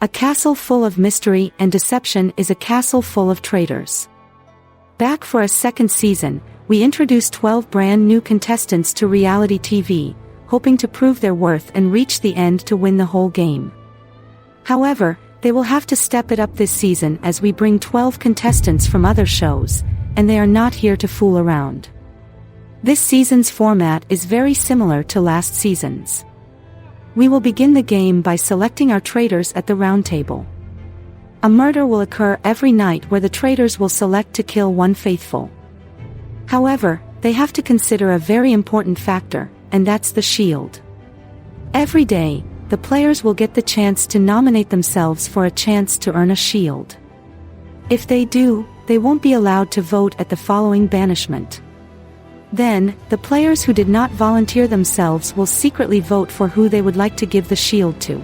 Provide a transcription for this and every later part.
A castle full of mystery and deception is a castle full of traitors. Back for a second season, we introduced 12 brand new contestants to reality TV, hoping to prove their worth and reach the end to win the whole game. However, they will have to step it up this season as we bring 12 contestants from other shows, and they are not here to fool around. This season's format is very similar to last season's. We will begin the game by selecting our traitors at the round table. A murder will occur every night where the traitors will select to kill one faithful. However, they have to consider a very important factor, and that's the shield. Every day, the players will get the chance to nominate themselves for a chance to earn a shield. If they do, they won't be allowed to vote at the following banishment. Then, the players who did not volunteer themselves will secretly vote for who they would like to give the shield to.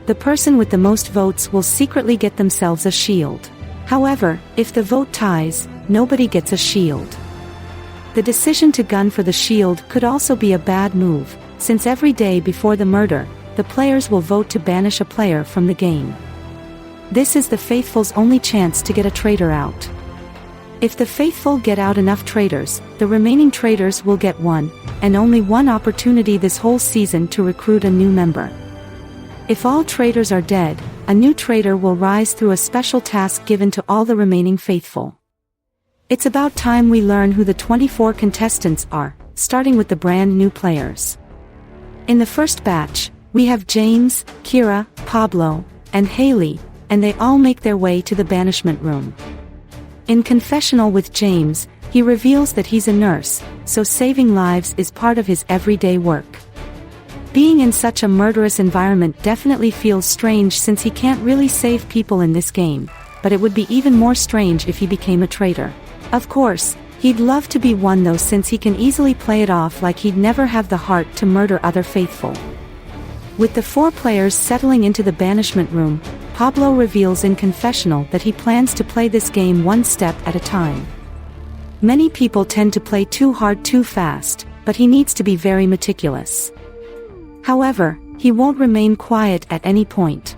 The person with the most votes will secretly get themselves a shield. However, if the vote ties, nobody gets a shield. The decision to gun for the shield could also be a bad move, since every day before the murder, the players will vote to banish a player from the game. This is the faithful's only chance to get a traitor out. If the faithful get out enough traitors, the remaining traitors will get one, and only one opportunity this whole season to recruit a new member. If all traitors are dead, a new traitor will rise through a special task given to all the remaining faithful. It's about time we learn who the 24 contestants are, starting with the brand new players. In the first batch, we have James, Kira, Pablo, and Haley, and they all make their way to the banishment room. In confessional with James, he reveals that he's a nurse, so saving lives is part of his everyday work. Being in such a murderous environment definitely feels strange since he can't really save people in this game, but it would be even more strange if he became a traitor. Of course, he'd love to be one though since he can easily play it off like he'd never have the heart to murder other faithful. With the 4 players settling into the banishment room, Pablo reveals in confessional that he plans to play this game one step at a time. Many people tend to play too hard too fast, but he needs to be very meticulous. However, he won't remain quiet at any point.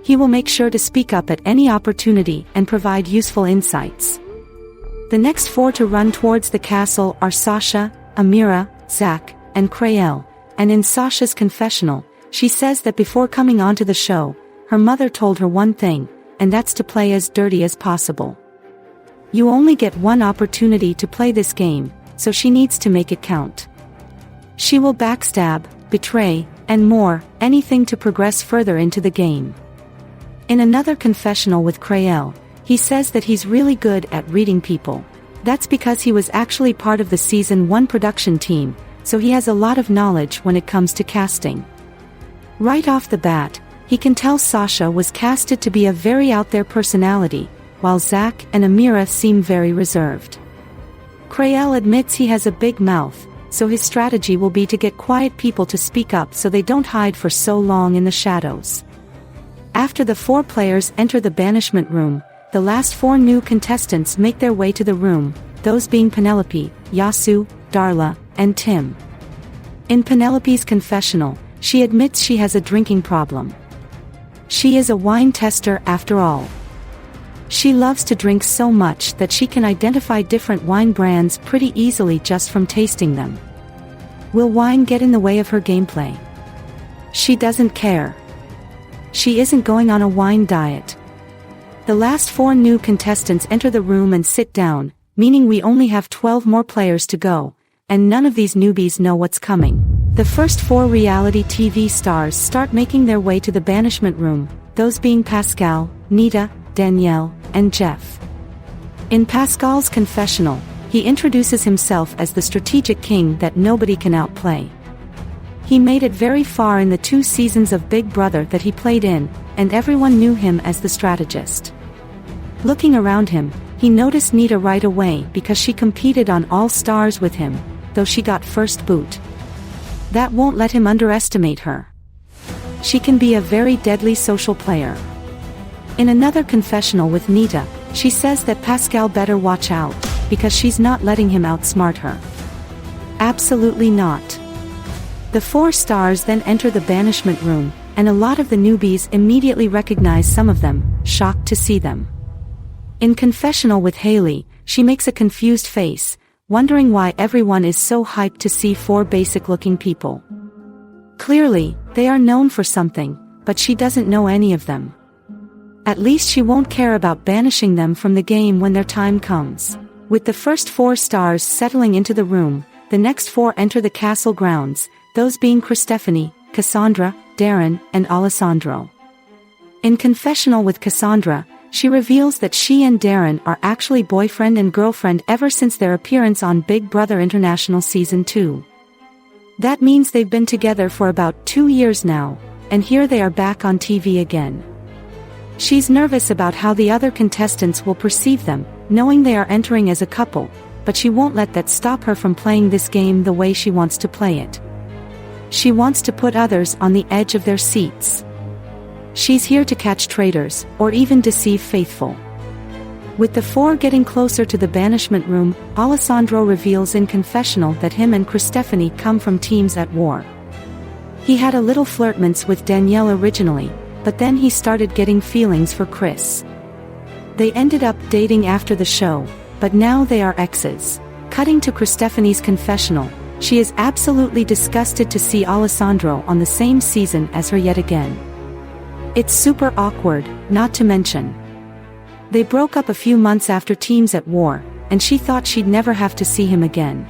He will make sure to speak up at any opportunity and provide useful insights. The next 4 to run towards the castle are Sasha, Amira, Zach, and Krael, and in Sasha's confessional, she says that before coming onto the show, her mother told her one thing, and that's to play as dirty as possible. You only get one opportunity to play this game, so she needs to make it count. She will backstab, betray, and more, anything to progress further into the game. In another confessional with Krael, he says that he's really good at reading people. That's because he was actually part of the Season 1 production team, so he has a lot of knowledge when it comes to casting. Right off the bat, he can tell Sasha was casted to be a very out-there personality, while Zach and Amira seem very reserved. Krael admits he has a big mouth, so his strategy will be to get quiet people to speak up so they don't hide for so long in the shadows. After the 4 players enter the banishment room, the last 4 new contestants make their way to the room, those being Penelope, Yasu, Darla, and Tim. In Penelope's confessional, she admits she has a drinking problem. She is a wine tester after all. She loves to drink so much that she can identify different wine brands pretty easily just from tasting them. Will wine get in the way of her gameplay? She doesn't care. She isn't going on a wine diet. The last 4 new contestants enter the room and sit down, meaning we only have 12 more players to go, and none of these newbies know what's coming. The first 4 reality TV stars start making their way to the banishment room, those being Pascal, Nita, Danielle, and Jeff. In Pascal's confessional, he introduces himself as the strategic king that nobody can outplay. He made it very far in the 2 seasons of Big Brother that he played in, and everyone knew him as the strategist. Looking around him, he noticed Nita right away because she competed on All Stars with him, though she got first boot. That won't let him underestimate her. She can be a very deadly social player. In another confessional with Nita, she says that Pascal better watch out, because she's not letting him outsmart her. Absolutely not. The 4 stars then enter the banishment room, and a lot of the newbies immediately recognize some of them, shocked to see them. In confessional with Haley, she makes a confused face, wondering why everyone is so hyped to see 4 basic-looking people. Clearly, they are known for something, but she doesn't know any of them. At least she won't care about banishing them from the game when their time comes. With the first 4 stars settling into the room, the next 4 enter the castle grounds, those being Stephanie, Cassandra, Darren, and Alessandro. In confessional with Cassandra, she reveals that she and Darren are actually boyfriend and girlfriend ever since their appearance on Big Brother International Season 2. That means they've been together for about 2 years now, and here they are back on TV again. She's nervous about how the other contestants will perceive them, knowing they are entering as a couple, but she won't let that stop her from playing this game the way she wants to play it. She wants to put others on the edge of their seats. She's here to catch traitors, or even deceive faithful. With the 4 getting closer to the banishment room, Alessandro reveals in confessional that him and Stephanie come from teams at war. He had a little flirtments with Danielle originally, but then he started getting feelings for Chris. They ended up dating after the show, but now they are exes. Cutting to Stephanie's confessional, she is absolutely disgusted to see Alessandro on the same season as her yet again. It's super awkward, not to mention. They broke up a few months after teams at war, and she thought she'd never have to see him again.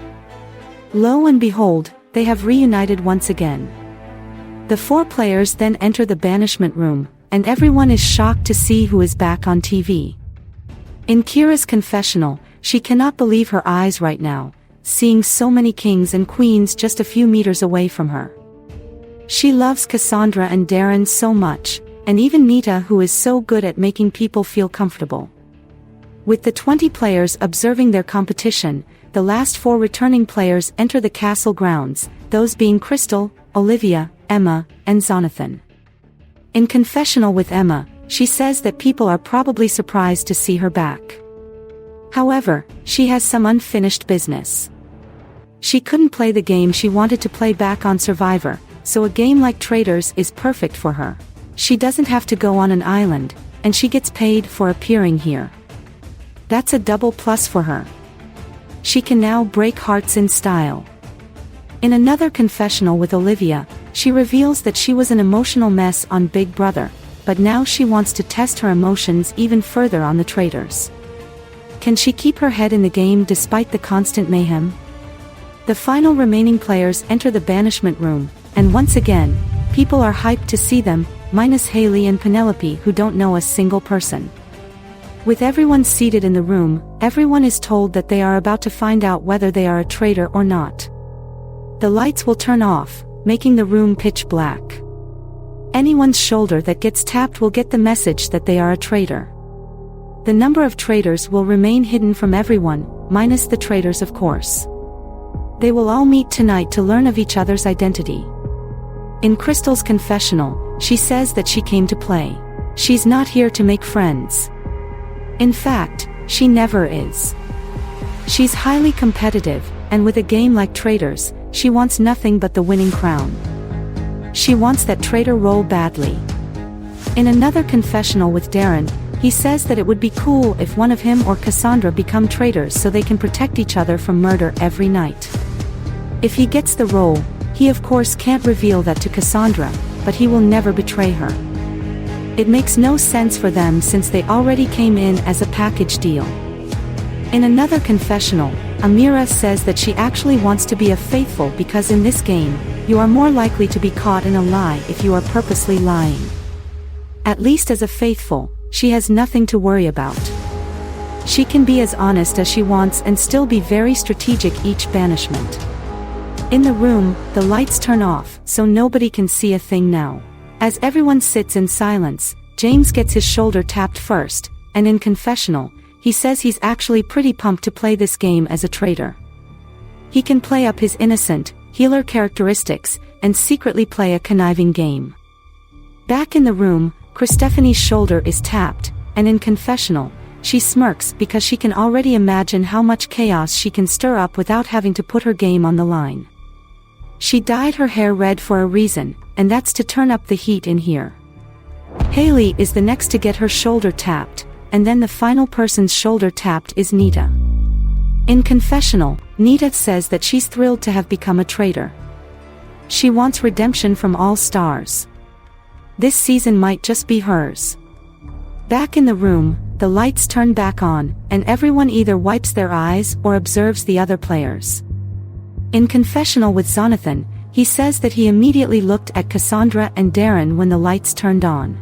Lo and behold, they have reunited once again. The 4 players then enter the banishment room, and everyone is shocked to see who is back on TV. In Kira's confessional, she cannot believe her eyes right now, seeing so many kings and queens just a few meters away from her. She loves Cassandra and Darren so much, and even Nita, who is so good at making people feel comfortable. With the 20 players observing their competition, the last 4 returning players enter the castle grounds, those being Crystal, Olivia, Emma, and Jonathan. In confessional with Emma, she says that people are probably surprised to see her back. However, she has some unfinished business. She couldn't play the game she wanted to play back on Survivor, so a game like Traitors is perfect for her. She doesn't have to go on an island, and she gets paid for appearing here. That's a double plus for her. She can now break hearts in style. In another confessional with Olivia, she reveals that she was an emotional mess on Big Brother, but now she wants to test her emotions even further on the Traitors. Can she keep her head in the game despite the constant mayhem? The final remaining players enter the banishment room, and once again, people are hyped to see them, minus Haley and Penelope, who don't know a single person. With everyone seated in the room, everyone is told that they are about to find out whether they are a traitor or not. The lights will turn off, making the room pitch black. Anyone's shoulder that gets tapped will get the message that they are a traitor. The number of traitors will remain hidden from everyone, minus the traitors of course. They will all meet tonight to learn of each other's identity. In Crystal's confessional, she says that she came to play. She's not here to make friends. In fact, she never is. She's highly competitive, and with a game like Traitors, she wants nothing but the winning crown. She wants that traitor role badly. In another confessional with Darren, he says that it would be cool if one of him or Cassandra become traitors so they can protect each other from murder every night. If he gets the role, he of course can't reveal that to Cassandra, but he will never betray her. It makes no sense for them since they already came in as a package deal. In another confessional, Amira says that she actually wants to be a faithful because in this game, you are more likely to be caught in a lie if you are purposely lying. At least as a faithful, she has nothing to worry about. She can be as honest as she wants and still be very strategic each banishment. In the room, the lights turn off, so nobody can see a thing now. As everyone sits in silence, James gets his shoulder tapped first, and in confessional, he says he's actually pretty pumped to play this game as a traitor. He can play up his innocent, healer characteristics, and secretly play a conniving game. Back in the room, Stephanie's shoulder is tapped, and in confessional, she smirks because she can already imagine how much chaos she can stir up without having to put her game on the line. She dyed her hair red for a reason, and that's to turn up the heat in here. Haley is the next to get her shoulder tapped, and then the final person's shoulder tapped is Nita. In confessional, Nita says that she's thrilled to have become a traitor. She wants redemption from all stars. This season might just be hers. Back in the room, the lights turn back on, and everyone either wipes their eyes or observes the other players. In confessional with Jonathan, he says that he immediately looked at Cassandra and Darren when the lights turned on.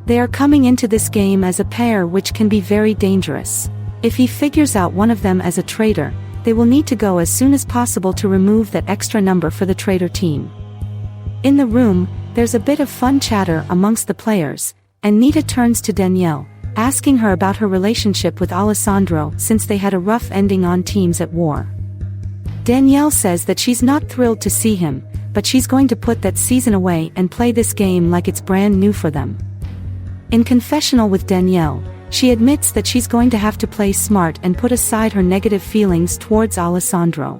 They are coming into this game as a pair, which can be very dangerous. If he figures out one of them as a traitor, they will need to go as soon as possible to remove that extra number for the traitor team. In the room, there's a bit of fun chatter amongst the players, and Nita turns to Danielle, asking her about her relationship with Alessandro since they had a rough ending on Teams at War. Danielle says that she's not thrilled to see him, but she's going to put that season away and play this game like it's brand new for them. In confessional with Danielle, she admits that she's going to have to play smart and put aside her negative feelings towards Alessandro.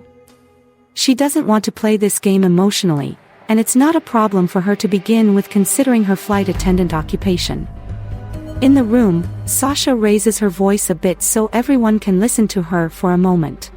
She doesn't want to play this game emotionally, and it's not a problem for her to begin with considering her flight attendant occupation. In the room, Sasha raises her voice a bit so everyone can listen to her for a moment.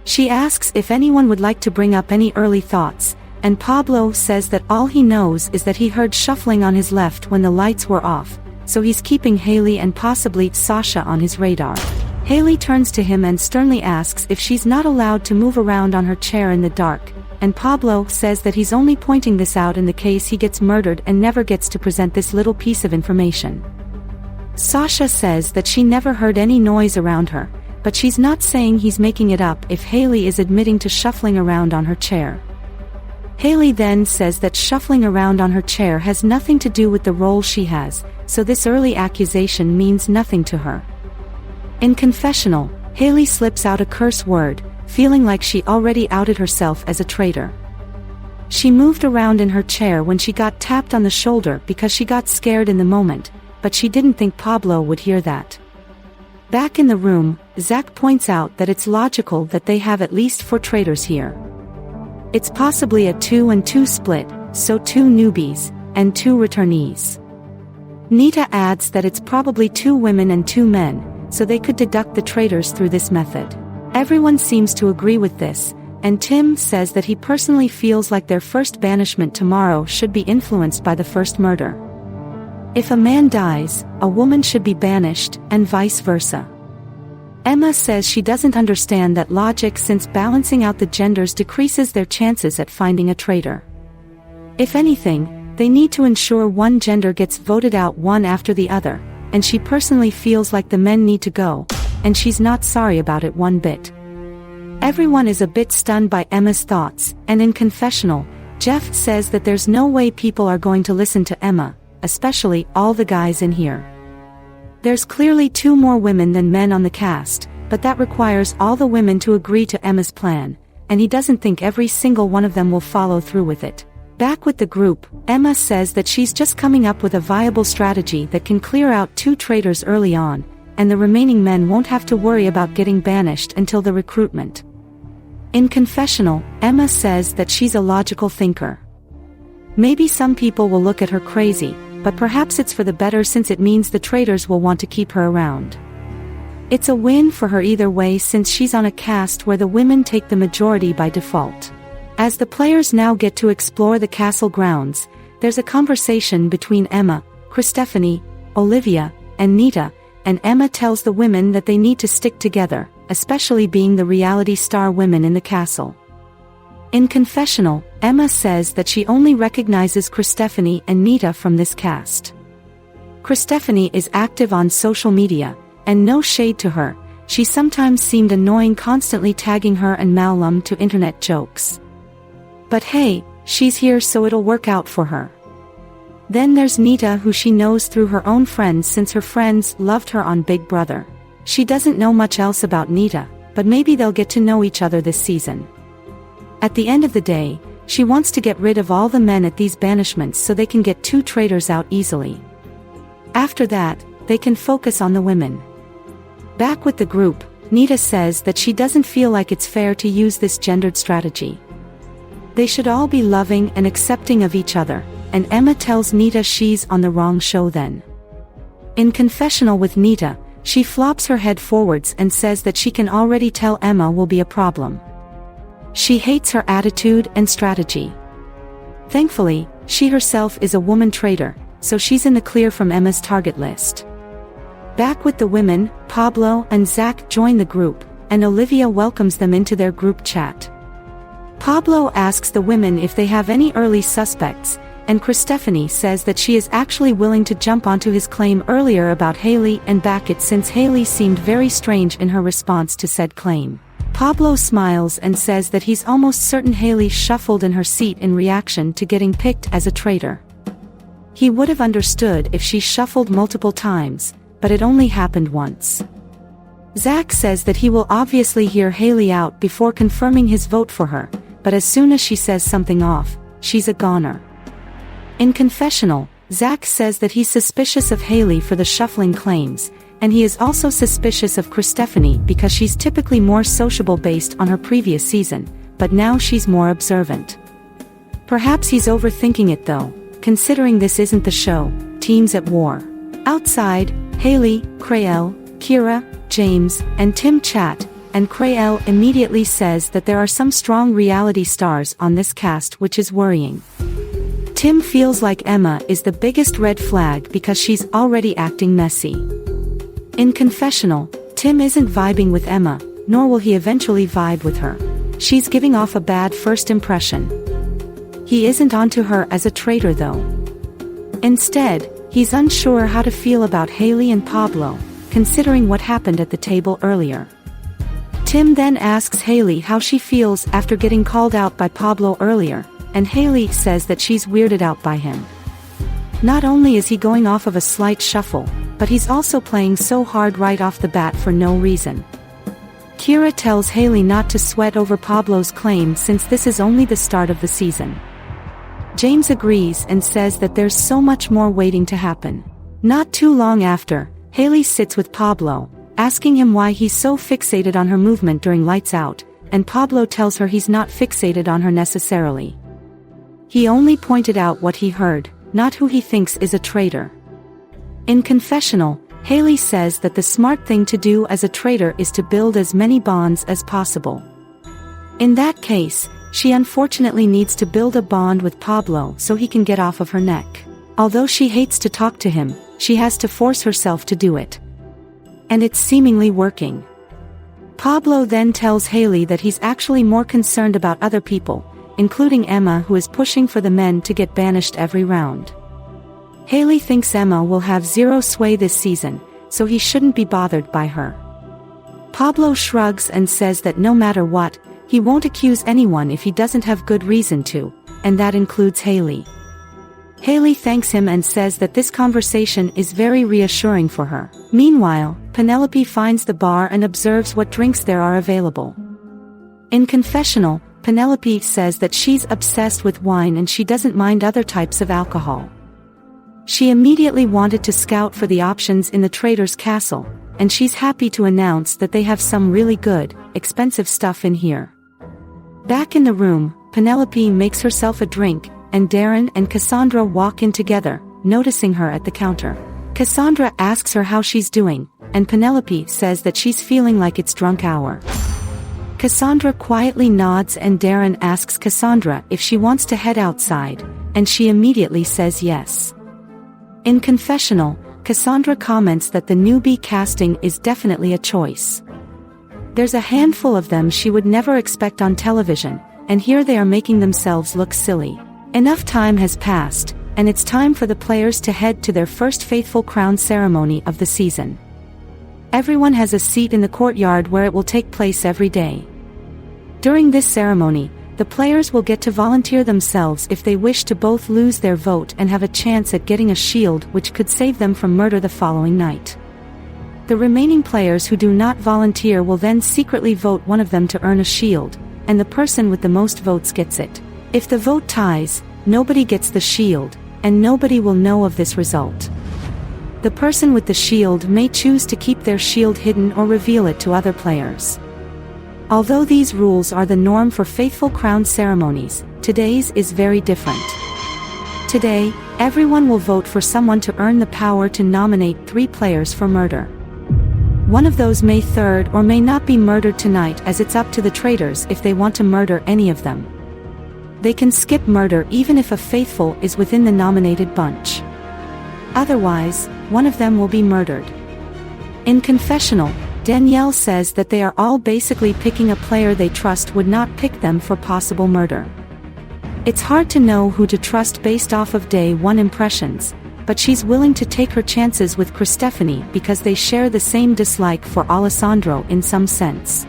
She asks if anyone would like to bring up any early thoughts, and Pablo says that all he knows is that he heard shuffling on his left when the lights were off, so he's keeping Haley and possibly Sasha on his radar. Haley turns to him and sternly asks if she's not allowed to move around on her chair in the dark, and Pablo says that he's only pointing this out in the case he gets murdered and never gets to present this little piece of information. Sasha says that she never heard any noise around her, but she's not saying he's making it up if Haley is admitting to shuffling around on her chair. Haley then says that shuffling around on her chair has nothing to do with the role she has, so this early accusation means nothing to her. In confessional, Haley slips out a curse word, feeling like she already outed herself as a traitor. She moved around in her chair when she got tapped on the shoulder because she got scared in the moment, but she didn't think Pablo would hear that. Back in the room, Zach points out that it's logical that they have at least 4 traitors here. It's possibly a 2-and-2 split, so 2 newbies, and 2 returnees. Nita adds that it's probably 2 women and 2 men, so they could deduct the traitors through this method. Everyone seems to agree with this, and Tim says that he personally feels like their first banishment tomorrow should be influenced by the first murder. If a man dies, a woman should be banished, and vice versa. Emma says she doesn't understand that logic since balancing out the genders decreases their chances at finding a traitor. If anything, they need to ensure one gender gets voted out one after the other, and she personally feels like the men need to go, and she's not sorry about it one bit. Everyone is a bit stunned by Emma's thoughts, and in confessional, Jeff says that there's no way people are going to listen to Emma, especially all the guys in here. There's clearly 2 more women than men on the cast, but that requires all the women to agree to Emma's plan, and he doesn't think every single one of them will follow through with it. Back with the group, Emma says that she's just coming up with a viable strategy that can clear out 2 traitors early on, and the remaining men won't have to worry about getting banished until the recruitment. In confessional, Emma says that she's a logical thinker. Maybe some people will look at her crazy, but perhaps it's for the better since it means the traitors will want to keep her around. It's a win for her either way since she's on a cast where the women take the majority by default. As the players now get to explore the castle grounds, there's a conversation between Emma, Christephanie, Olivia, and Nita, and Emma tells the women that they need to stick together, especially being the reality star women in the castle. In confessional, Emma says that she only recognizes Christephanie and Nita from this cast. Christephanie is active on social media, and no shade to her, she sometimes seemed annoying constantly tagging her and Malum to internet jokes. But hey, she's here so it'll work out for her. Then there's Nita who she knows through her own friends since her friends loved her on Big Brother. She doesn't know much else about Nita, but maybe they'll get to know each other this season. At the end of the day, she wants to get rid of all the men at these banishments so they can get 2 traitors out easily. After that, they can focus on the women. Back with the group, Nita says that she doesn't feel like it's fair to use this gendered strategy. They should all be loving and accepting of each other, and Emma tells Nita she's on the wrong show then. In confessional with Nita, she flops her head forwards and says that she can already tell Emma will be a problem. She hates her attitude and strategy. Thankfully, she herself is a woman traitor, so she's in the clear from Emma's target list. Back with the women, Pablo and Zach join the group, and Olivia welcomes them into their group chat. Pablo asks the women if they have any early suspects, and Christephanie says that she is actually willing to jump onto his claim earlier about Haley and back it since Haley seemed very strange in her response to said claim. Pablo smiles and says that he's almost certain Haley shuffled in her seat in reaction to getting picked as a traitor. He would have understood if she shuffled multiple times, but it only happened once. Zach says that he will obviously hear Haley out before confirming his vote for her, but as soon as she says something off, she's a goner. In confessional, Zach says that he's suspicious of Haley for the shuffling claims, and he is also suspicious of Christephanie because she's typically more sociable based on her previous season, but now she's more observant. Perhaps he's overthinking it though, considering this isn't the show, Teams at War. Outside, Haley, Crael, Kira, James, and Tim chat, and Crael immediately says that there are some strong reality stars on this cast, which is worrying. Tim feels like Emma is the biggest red flag because she's already acting messy. In confessional, Tim isn't vibing with Emma, nor will he eventually vibe with her. She's giving off a bad first impression. He isn't onto her as a traitor though. Instead, he's unsure how to feel about Haley and Pablo, considering what happened at the table earlier. Tim then asks Haley how she feels after getting called out by Pablo earlier, and Haley says that she's weirded out by him. Not only is he going off of a slight shuffle, but he's also playing so hard right off the bat for no reason. Kira tells Haley not to sweat over Pablo's claim since this is only the start of the season. James agrees and says that there's so much more waiting to happen. Not too long after, Haley sits with Pablo, asking him why he's so fixated on her movement during Lights Out, and Pablo tells her he's not fixated on her necessarily. He only pointed out what he heard, not who he thinks is a traitor. In confessional, Haley says that the smart thing to do as a traitor is to build as many bonds as possible. In that case, she unfortunately needs to build a bond with Pablo so he can get off of her neck. Although she hates to talk to him, she has to force herself to do it. And it's seemingly working. Pablo then tells Haley that he's actually more concerned about other people, including Emma, who is pushing for the men to get banished every round. Haley thinks Emma will have zero sway this season, so he shouldn't be bothered by her. Pablo shrugs and says that no matter what, he won't accuse anyone if he doesn't have good reason to, and that includes Haley. Haley thanks him and says that this conversation is very reassuring for her. Meanwhile, Penelope finds the bar and observes what drinks there are available. In confessional, Penelope says that she's obsessed with wine and she doesn't mind other types of alcohol. She immediately wanted to scout for the options in the Traitors' castle, and she's happy to announce that they have some really good, expensive stuff in here. Back in the room, Penelope makes herself a drink, and Darren and Cassandra walk in together, noticing her at the counter. Cassandra asks her how she's doing, and Penelope says that she's feeling like it's drunk hour. Cassandra quietly nods and Darren asks Cassandra if she wants to head outside, and she immediately says yes. In confessional, Cassandra comments that the newbie casting is definitely a choice. There's a handful of them she would never expect on television, and here they are making themselves look silly. Enough time has passed, and it's time for the players to head to their first faithful crown ceremony of the season. Everyone has a seat in the courtyard where it will take place every day. During this ceremony, the players will get to volunteer themselves if they wish to both lose their vote and have a chance at getting a shield which could save them from murder the following night. The remaining players who do not volunteer will then secretly vote one of them to earn a shield, and the person with the most votes gets it. If the vote ties, nobody gets the shield, and nobody will know of this result. The person with the shield may choose to keep their shield hidden or reveal it to other players. Although these rules are the norm for faithful crown ceremonies, today's is very different. Today, everyone will vote for someone to earn the power to nominate 3 players for murder. One of those may 3rd or may not be murdered tonight, as it's up to the traitors if they want to murder any of them. They can skip murder even if a faithful is within the nominated bunch. Otherwise, one of them will be murdered. In confessional, Danielle says that they are all basically picking a player they trust would not pick them for possible murder. It's hard to know who to trust based off of day 1 impressions, but she's willing to take her chances with Christephanie because they share the same dislike for Alessandro in some sense.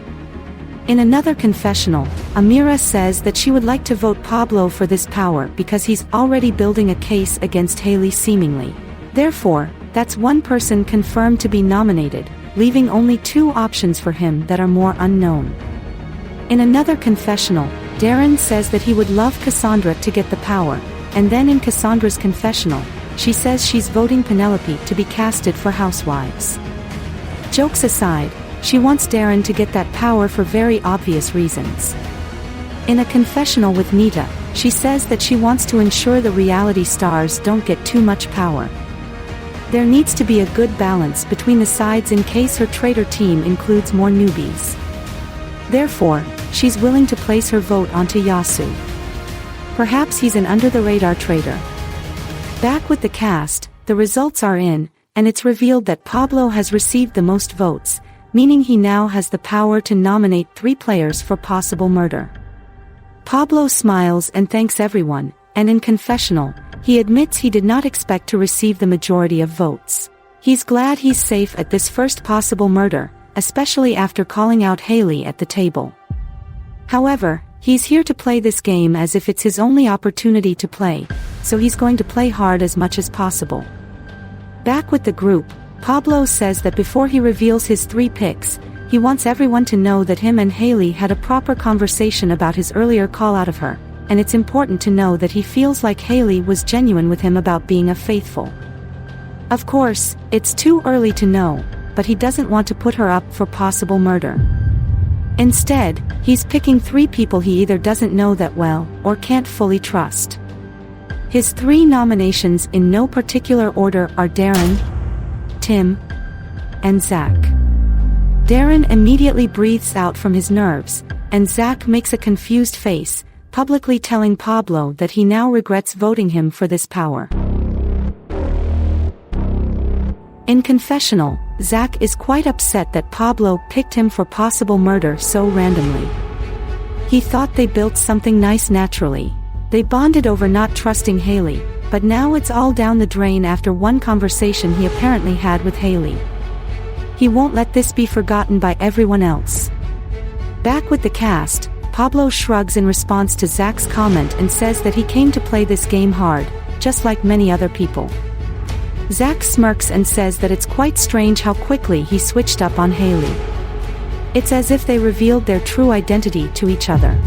In another confessional, Amira says that she would like to vote Pablo for this power because he's already building a case against Haley seemingly. Therefore, that's one person confirmed to be nominated, leaving only 2 options for him that are more unknown. In another confessional, Darren says that he would love Cassandra to get the power, and then in Cassandra's confessional, she says she's voting Penelope to be casted for Housewives. Jokes aside, she wants Darren to get that power for very obvious reasons. In a confessional with Nita, she says that she wants to ensure the reality stars don't get too much power. There needs to be a good balance between the sides in case her traitor team includes more newbies. Therefore, she's willing to place her vote onto Yasu. Perhaps he's an under-the-radar traitor. Back with the cast, the results are in, and it's revealed that Pablo has received the most votes, meaning he now has the power to nominate 3 players for possible murder. Pablo smiles and thanks everyone, and in confessional, he admits he did not expect to receive the majority of votes. He's glad he's safe at this first possible murder, especially after calling out Haley at the table. However, he's here to play this game as if it's his only opportunity to play, so he's going to play hard as much as possible. Back with the group, Pablo says that before he reveals his 3 picks, he wants everyone to know that him and Haley had a proper conversation about his earlier call out of her, and it's important to know that he feels like Haley was genuine with him about being a faithful. Of course, it's too early to know, but he doesn't want to put her up for possible murder. Instead, he's picking 3 people he either doesn't know that well, or can't fully trust. His 3 nominations in no particular order are Darren, Tim, and Zach. Darren immediately breathes out from his nerves, and Zach makes a confused face, publicly telling Pablo that he now regrets voting him for this power. In confessional, Zach is quite upset that Pablo picked him for possible murder so randomly. He thought they built something nice naturally. They bonded over not trusting Haley, but now it's all down the drain after one conversation he apparently had with Haley. He won't let this be forgotten by everyone else. Back with the cast, Pablo shrugs in response to Zach's comment and says that he came to play this game hard, just like many other people. Zach smirks and says that it's quite strange how quickly he switched up on Haley. It's as if they revealed their true identity to each other.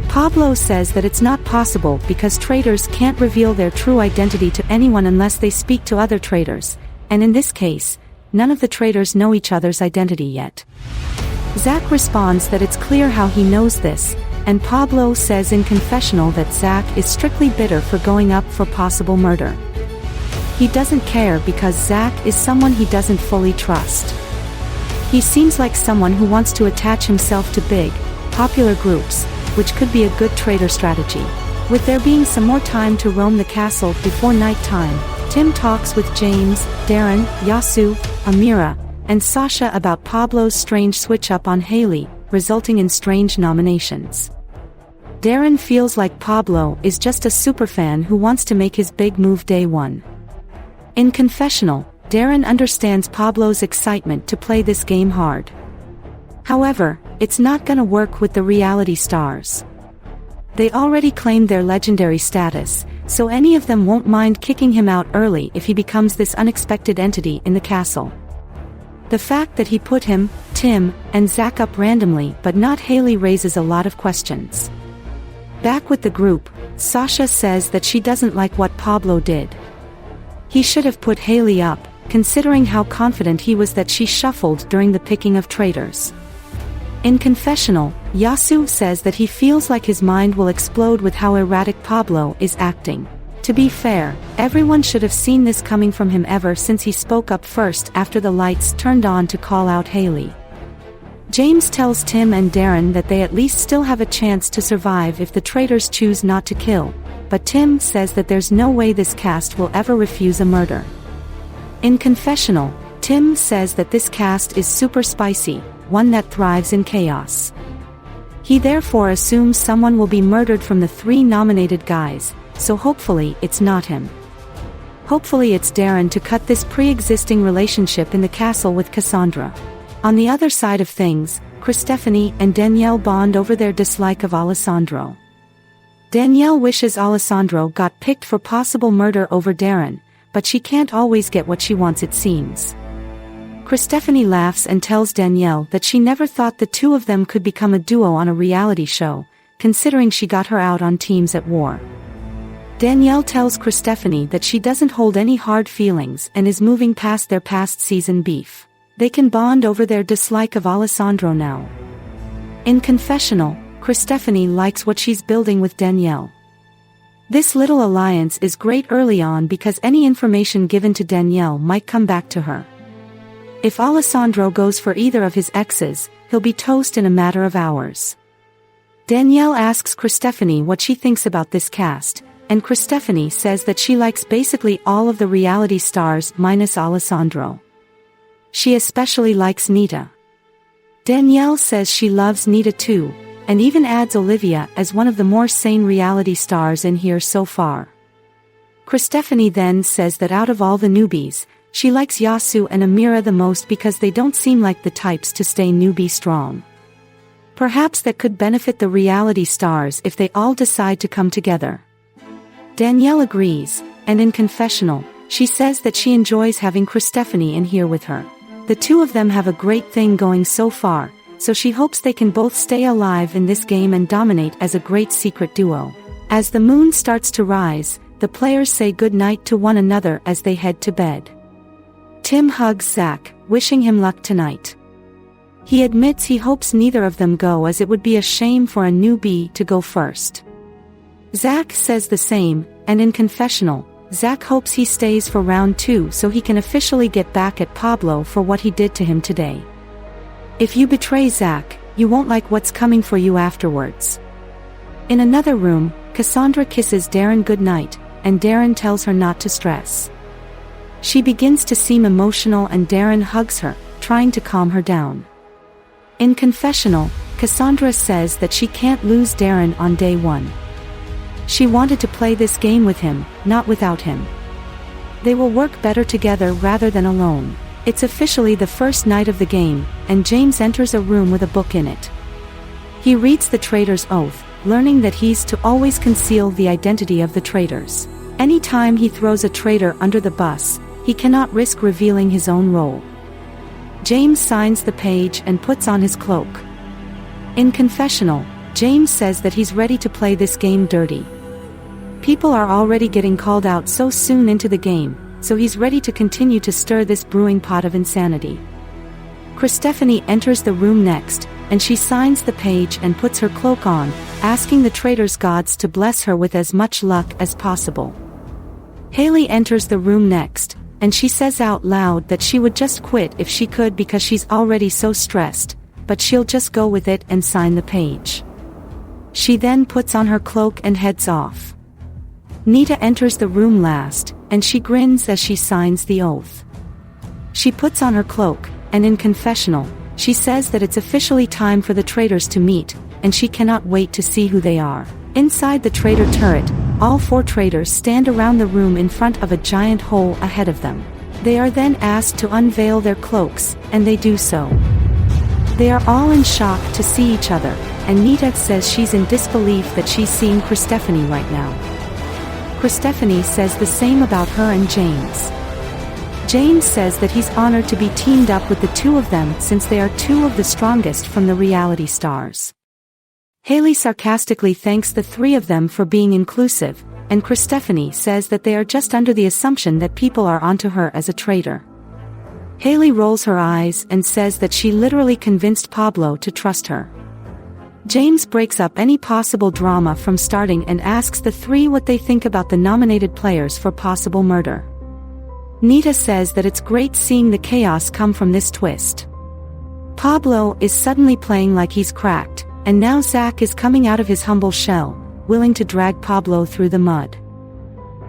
Pablo says that it's not possible because traitors can't reveal their true identity to anyone unless they speak to other traitors, and in this case, none of the traitors know each other's identity yet. Zach responds that it's clear how he knows this, and Pablo says in confessional that Zach is strictly bitter for going up for possible murder. He doesn't care because Zach is someone he doesn't fully trust. He seems like someone who wants to attach himself to big, popular groups, which could be a good traitor strategy. With there being some more time to roam the castle before nighttime, Tim talks with James, Darren, Yasu, Amira, and Sasha about Pablo's strange switch-up on Haley, resulting in strange nominations. Darren feels like Pablo is just a superfan who wants to make his big move day 1. In confessional, Darren understands Pablo's excitement to play this game hard. However, it's not gonna work with the reality stars. They already claimed their legendary status, so any of them won't mind kicking him out early if he becomes this unexpected entity in the castle. The fact that he put him, Tim, and Zach up randomly but not Haley raises a lot of questions. Back with the group, Sasha says that she doesn't like what Pablo did. He should have put Haley up, considering how confident he was that she shuffled during the picking of traitors. In confessional, Yasu says that he feels like his mind will explode with how erratic Pablo is acting. To be fair, everyone should have seen this coming from him ever since he spoke up first after the lights turned on to call out Haley. James tells Tim and Darren that they at least still have a chance to survive if the traitors choose not to kill, but Tim says that there's no way this cast will ever refuse a murder. In confessional, Tim says that this cast is super spicy, one that thrives in chaos. He therefore assumes someone will be murdered from the 3 nominated guys, so hopefully it's not him. Hopefully it's Darren to cut this pre-existing relationship in the castle with Cassandra. On the other side of things, Christephanie and Danielle bond over their dislike of Alessandro. Danielle wishes Alessandro got picked for possible murder over Darren, but she can't always get what she wants, it seems. Christephanie laughs and tells Danielle that she never thought the two of them could become a duo on a reality show, considering she got her out on Teams at War. Danielle tells Christephanie that she doesn't hold any hard feelings and is moving past their past season beef. They can bond over their dislike of Alessandro now. In confessional, Christephanie likes what she's building with Danielle. This little alliance is great early on because any information given to Danielle might come back to her. If Alessandro goes for either of his exes, he'll be toast in a matter of hours. Danielle asks Christephanie what she thinks about this cast, and Christephanie says that she likes basically all of the reality stars minus Alessandro. She especially likes Nita. Danielle says she loves Nita too, and even adds Olivia as one of the more sane reality stars in here so far. Christephanie then says that out of all the newbies, she likes Yasu and Amira the most because they don't seem like the types to stay newbie strong. Perhaps that could benefit the reality stars if they all decide to come together. Danielle agrees, and in confessional, she says that she enjoys having Christephanie in here with her. The two of them have a great thing going so far, so she hopes they can both stay alive in this game and dominate as a great secret duo. As the moon starts to rise, the players say goodnight to one another as they head to bed. Tim hugs Zach, wishing him luck tonight. He admits he hopes neither of them go as it would be a shame for a newbie to go first. Zach says the same, and in confessional, Zach hopes he stays for round 2 so he can officially get back at Pablo for what he did to him today. If you betray Zach, you won't like what's coming for you afterwards. In another room, Cassandra kisses Darren goodnight, and Darren tells her not to stress. She begins to seem emotional and Darren hugs her, trying to calm her down. In confessional, Cassandra says that she can't lose Darren on day 1. She wanted to play this game with him, not without him. They will work better together rather than alone. It's officially the first night of the game, and James enters a room with a book in it. He reads the Traitors' Oath, learning that he's to always conceal the identity of the traitors. Anytime he throws a traitor under the bus, he cannot risk revealing his own role. James signs the page and puts on his cloak. In confessional, James says that he's ready to play this game dirty. People are already getting called out so soon into the game, so he's ready to continue to stir this brewing pot of insanity. Christephanie enters the room next, and she signs the page and puts her cloak on, asking the traitors' gods to bless her with as much luck as possible. Haley enters the room next, and she says out loud that she would just quit if she could because she's already so stressed, but she'll just go with it and sign the page. She then puts on her cloak and heads off. Nita enters the room last, and she grins as she signs the oath. She puts on her cloak, and in confessional, she says that it's officially time for the traitors to meet, and she cannot wait to see who they are. Inside the traitor turret, all 4 traitors stand around the room in front of a giant hole ahead of them. They are then asked to unveil their cloaks, and they do so. They are all in shock to see each other, and Nita says she's in disbelief that she's seeing Christephanie right now. Christephanie says the same about her and James. James says that he's honored to be teamed up with the two of them since they are two of the strongest from the reality stars. Haley sarcastically thanks the 3 of them for being inclusive, and Christephanie says that they are just under the assumption that people are onto her as a traitor. Haley rolls her eyes and says that she literally convinced Pablo to trust her. James breaks up any possible drama from starting and asks the three what they think about the nominated players for possible murder. Nita says that it's great seeing the chaos come from this twist. Pablo is suddenly playing like he's cracked, and now Zach is coming out of his humble shell, willing to drag Pablo through the mud.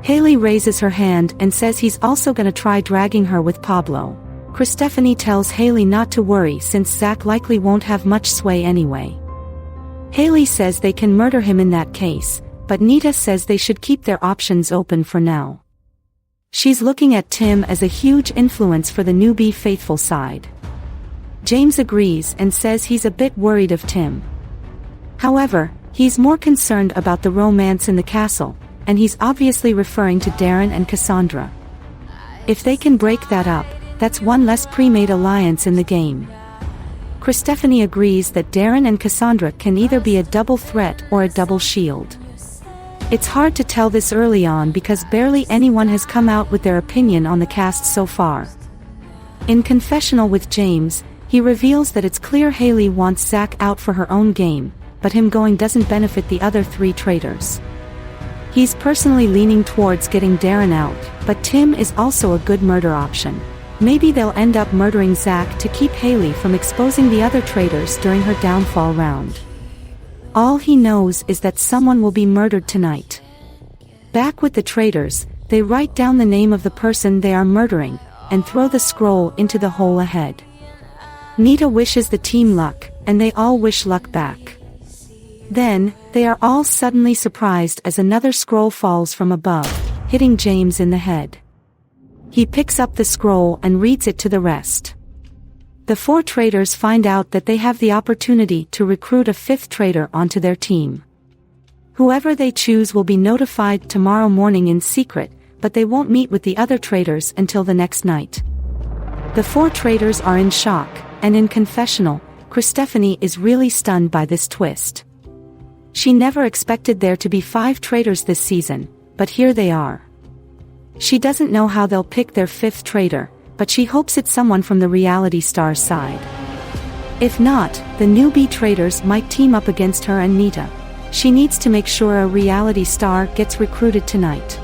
Haley raises her hand and says he's also gonna try dragging her with Pablo. Stephanie tells Haley not to worry since Zach likely won't have much sway anyway. Haley says they can murder him in that case, but Nita says they should keep their options open for now. She's looking at Tim as a huge influence for the newbie faithful side. James agrees and says he's a bit worried of Tim. However, he's more concerned about the romance in the castle, and he's obviously referring to Darren and Cassandra. If they can break that up, that's one less pre-made alliance in the game. Stephanie agrees that Darren and Cassandra can either be a double threat or a double shield. It's hard to tell this early on because barely anyone has come out with their opinion on the cast so far. In confessional with James, he reveals that it's clear Haley wants Zach out for her own game, but him going doesn't benefit the other three traitors. He's personally leaning towards getting Darren out, but Tim is also a good murder option. Maybe they'll end up murdering Zach to keep Haley from exposing the other traitors during her downfall round. All he knows is that someone will be murdered tonight. Back with the traitors, they write down the name of the person they are murdering, and throw the scroll into the hole ahead. Nita wishes the team luck, and they all wish luck back. Then, they are all suddenly surprised as another scroll falls from above, hitting James in the head. He picks up the scroll and reads it to the rest. The four traitors find out that they have the opportunity to recruit a fifth traitor onto their team. Whoever they choose will be notified tomorrow morning in secret, but they won't meet with the other traitors until the next night. The four traitors are in shock, and in confessional, Stephanie is really stunned by this twist. She never expected there to be 5 traitors this season, but here they are. She doesn't know how they'll pick their fifth traitor, but she hopes it's someone from the reality star's side. If not, the newbie traitors might team up against her and Nita. She needs to make sure a reality star gets recruited tonight.